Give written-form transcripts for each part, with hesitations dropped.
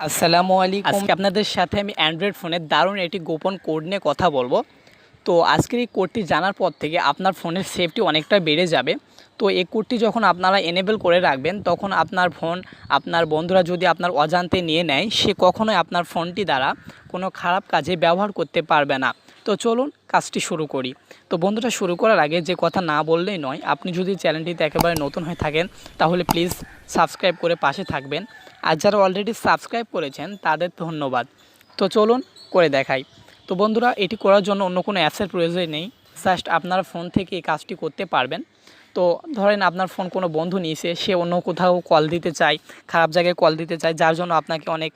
আসসালামু আলাইকুম। আজকে আপনাদের সাথে আমি অ্যান্ড্রয়েড ফোনের দারুণ একটি গোপন কোড নিয়ে কথা বলবো। তো আজকের এই কোডটি জানার পর থেকে আপনার ফোনের সেফটি অনেকটা বেড়ে যাবে। তো এই কোডটি যখন আপনারা এনেবল করে রাখবেন, তখন আপনার ফোন আপনার বন্ধুরা যদি আপনার অজান্তে নিয়ে নেয়, সে কখনোই আপনার ফোনটি দ্বারা কোনো খারাপ কাজে ব্যবহার করতে পারবে না। তো চলুন কাজটি শুরু করি। তো বন্ধুরা, শুরু করার আগে যে কথা না বললেই নয়, আপনি যদি চ্যানেলটিতে একেবারে নতুন হয়ে থাকেন তাহলে প্লিজ সাবস্ক্রাইব করে পাশে থাকবেন। আর যারা অলরেডি সাবস্ক্রাইব করেছেন তাদের ধন্যবাদ। তো চলুন করে দেখাই। তো বন্ধুরা, এটি করার জন্য অন্য কোনো অ্যাপসের প্রয়োজন নেই, জাস্ট আপনার ফোন থেকে এই কাজটি করতে পারবেন। তো ধরেন আপনার ফোন কোনো বন্ধু নিয়েছে, সে অন্য কোথাও কল দিতে চায়, খারাপ জায়গায় কল দিতে চায়, যার জন্য আপনাকে অনেক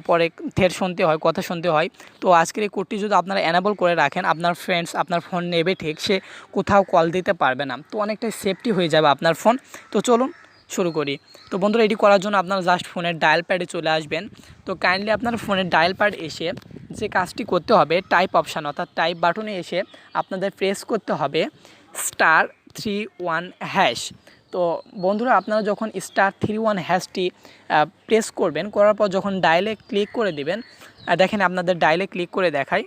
পরে থ্রেট শুনতে হয়, কথা শুনতে হয়। তো আজকের এই কোডটি যদি আপনারা এনেবল করে রাখেন, আপনার ফ্রেন্ডস আপনার ফোন নেবে ঠিক, সে কোথাও কল দিতে পারবে না। তো অনেকটাই সেফটি হয়ে যাবে আপনার ফোন। তো চলুন শুরু করি। তো বন্ধুরা, এটি করার জন্য আপনারা জাস্ট ফোনের ডায়াল প্যাডে চলে আসবেন। তো কাইন্ডলি আপনার ফোনের ডায়াল প্যাড এসে যে কাজটি করতে হবে, টাইপ অপশান অর্থাৎ টাইপ বাটনে এসে আপনাদের প্রেস করতে হবে *31#। তো বন্ধুরা, আপনারা যখন *31# প্রেস করবেন, করার পর যখন ডায়ালে ক্লিক করে দেবেন, দেখেন আপনাদের ডায়ালে ক্লিক করে দেখায়।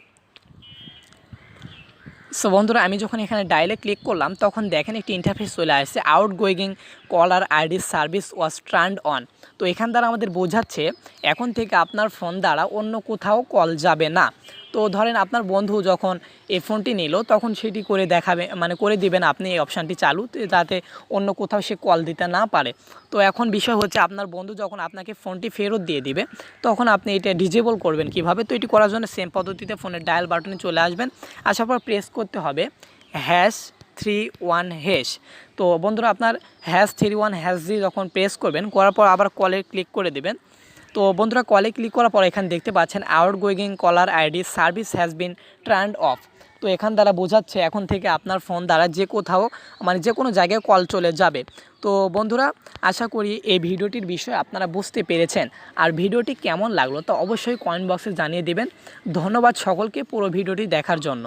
সো বন্ধুরা, আমি যখন এখানে ডায়ালে ক্লিক করলাম, তখন দেখেন একটি ইন্টারফেস চলে আসছে, outgoing caller ID service was turned on. তো এখান দ্বারা আমাদের বোঝাচ্ছে এখন থেকে আপনার ফোন দ্বারা অন্য কোথাও কল যাবে না। তো ধরেন আপনার বন্ধু যখন এই ফোনটি নিল, তখন সেটি করে দেখাবে, মানে করে দিবেন আপনি এই অপশানটি চালু, যাতে অন্য কোথাও সে কল দিতে না পারে। তো এখন বিষয় হচ্ছে, আপনার বন্ধু যখন আপনাকে ফোনটি ফেরত দিয়ে দিবে, তখন আপনি এটা ডিজেবল করবেন কিভাবে। তো এটি করার জন্য সেম পদ্ধতিতে ফোনের ডায়াল বাটনে চলে আসবেন, আসার পর প্রেস করতে হবে #31#। তো বন্ধুরা, আপনার #31# যখন প্রেস করবেন, করার পর আবার কলে ক্লিক করে দেবেন। তো বন্ধুরা, কলে ক্লিক করার পর এখানে দেখতে পাচ্ছেন outgoing caller ID service has been turned of. তো এখান দ্বারা বোঝাচ্ছে এখন থেকে আপনার ফোন দ্বারা যে কোথাও, মানে যে কোনো জায়গায় কল চলে যাবে। তো বন্ধুরা, আশা করি এই ভিডিওটির বিষয়ে আপনারা বুঝতে পেরেছেন। আর ভিডিওটি কেমন লাগলো তা অবশ্যই কমেন্ট বক্সে জানিয়ে দেবেন। ধন্যবাদ সকলকে পুরো ভিডিওটি দেখার জন্য।